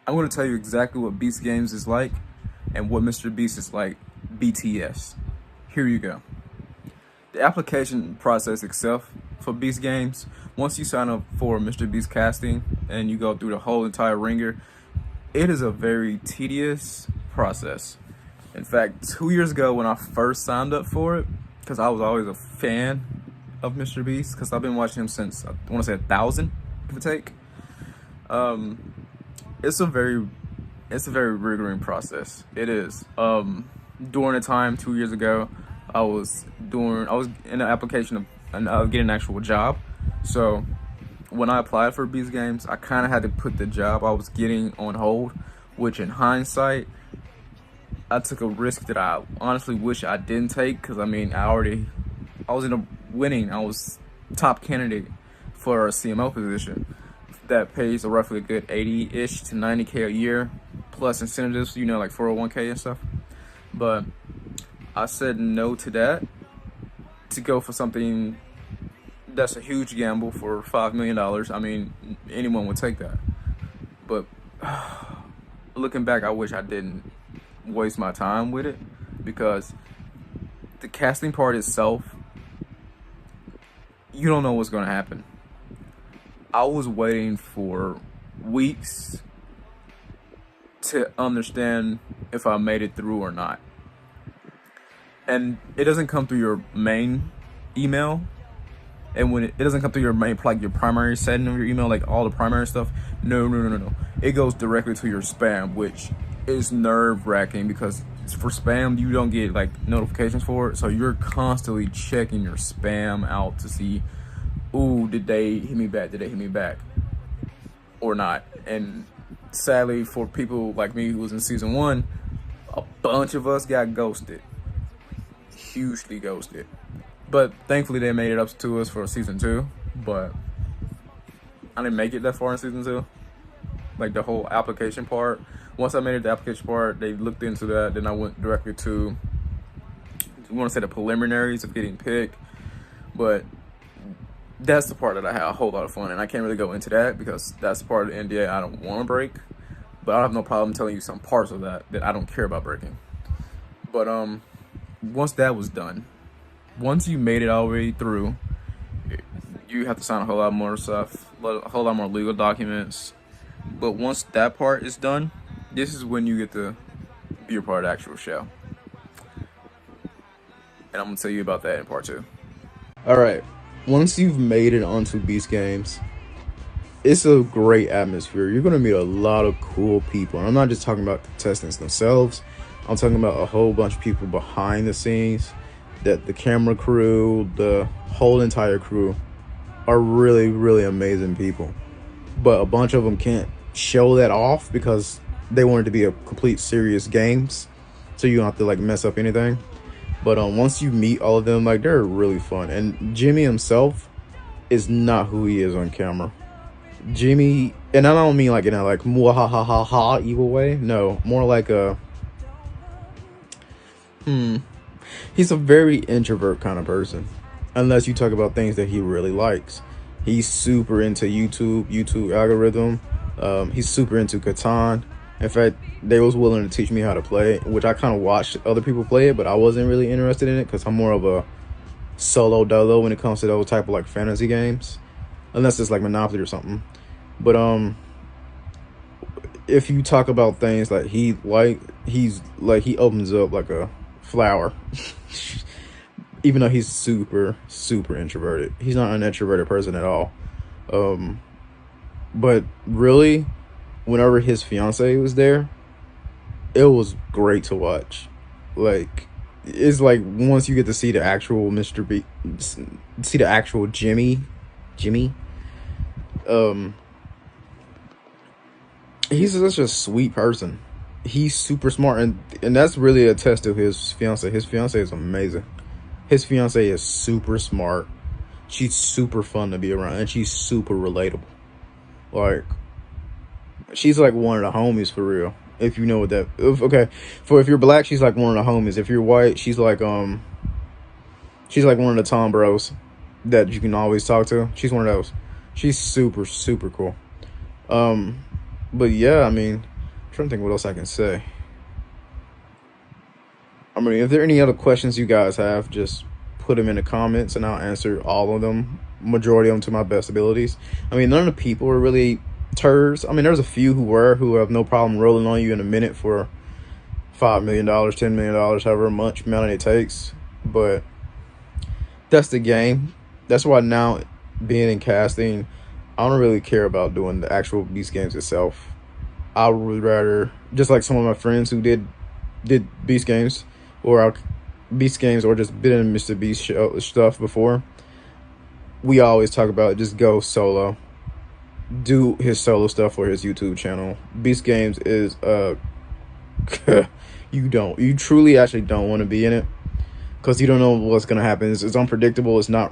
I'm going to tell you exactly what Beast Games is like and what Mr.Beast is like B.T.S. Here you go. The application process itself for Beast Games, once you sign up for Mr.Beast casting and you go through the whole entire ringer, it is a very tedious process. In fact, 2 years ago when I first signed up for it, because I was always a fan of Mr.Beast, because I've been watching him since, I want to say 1,000, give or take. It's a very rigorous process. It is. During the time 2 years ago, I was in the application of getting an actual job. So when I applied for Beast Games, I kind of had to put the job I was getting on hold, which in hindsight, I took a risk that I honestly wish I didn't take, because I mean, I was in a winning. I was top candidate for a CMO position that pays a roughly a good 80-ish to 90K a year, plus incentives, like 401K and stuff. But I said no to that to go for something that's a huge gamble for $5 million. I mean, anyone would take that. But looking back, I wish I didn't waste my time with it, because the casting part itself, you don't know what's going to happen. I was waiting for weeks to understand if I made it through or not. And it doesn't come through your main email. And when it doesn't come through your main, like your primary setting of your email, like all the primary stuff. No. It goes directly to your spam, which is nerve-wracking, because for spam, you don't get like notifications for it. So you're constantly checking your spam out to see, ooh, did they hit me back? Did they hit me back or not? And sadly, for people like me who was in season 1, a bunch of us got ghosted, hugely ghosted. But thankfully, they made it up to us for season 2. But I didn't make it that far in season 2, like the whole application part. Once I made it the application part, they looked into that. Then I went directly to, I want to say, the preliminaries of getting picked. But that's the part that I had a whole lot of fun, and I can't really go into that because that's part of the NDA I don't want to break. But I have no problem telling you some parts of that I don't care about breaking. But once that was done, once you made it all the way through, you have to sign a whole lot more stuff, a whole lot more legal documents. But once that part is done, this is when you get to be a part of the actual show. And I'm going to tell you about that in part 2. Alright, once you've made it onto Beast Games, it's a great atmosphere. You're going to meet a lot of cool people. And I'm not just talking about the contestants themselves. I'm talking about a whole bunch of people behind the scenes. That the camera crew, the whole entire crew are really, really amazing people. But a bunch of them can't show that off because they want it to be a complete serious games. So you don't have to like mess up anything. But once you meet all of them, like, they're really fun. And Jimmy himself is not who he is on camera. Jimmy, and I don't mean like in a like ha evil way. No, more like a he's a very introvert kind of person, unless you talk about things that he really likes. He's super into YouTube algorithm. He's super into Catan. In fact, they was willing to teach me how to play it, which I kind of watched other people play it, but I wasn't really interested in it because I'm more of a solo dolo when it comes to those type of like fantasy games, unless it's like Monopoly or something. But if you talk about things like he opens up like a flower. Even though he's super introverted, he's not an introverted person at all. But really, whenever his fiance was there, it was great to watch. Like, it's like once you get to see the actual Mrbeast, see the actual Jimmy, he's such a sweet person. He's super smart, and that's really a test of his fiance. His fiance is amazing. His fiance is super smart. She's super fun to be around, and she's super relatable. Like, she's like one of the homies for real. If you know what that. If you're black, she's like one of the homies. If you're white, she's like one of the Tom bros that you can always talk to. She's one of those. She's super cool. But yeah, I mean, trying to think what else I can say. I mean, if there are any other questions you guys have, just put them in the comments and I'll answer all of them, majority of them to my best abilities. I mean, none of the people are really turds. I mean, there's a few who have no problem rolling on you in a minute for $5 million, $10 million, however much amount it takes. But that's the game. That's why now, being in casting, I don't really care about doing the actual Beast games itself. I would rather, just like some of my friends who did Beast games or Beast games or just been in Mr.Beast show stuff before, we always talk about just go solo, do his solo stuff for his YouTube channel. Beast games is you truly actually don't want to be in it, because you don't know what's gonna happen. It's unpredictable. It's not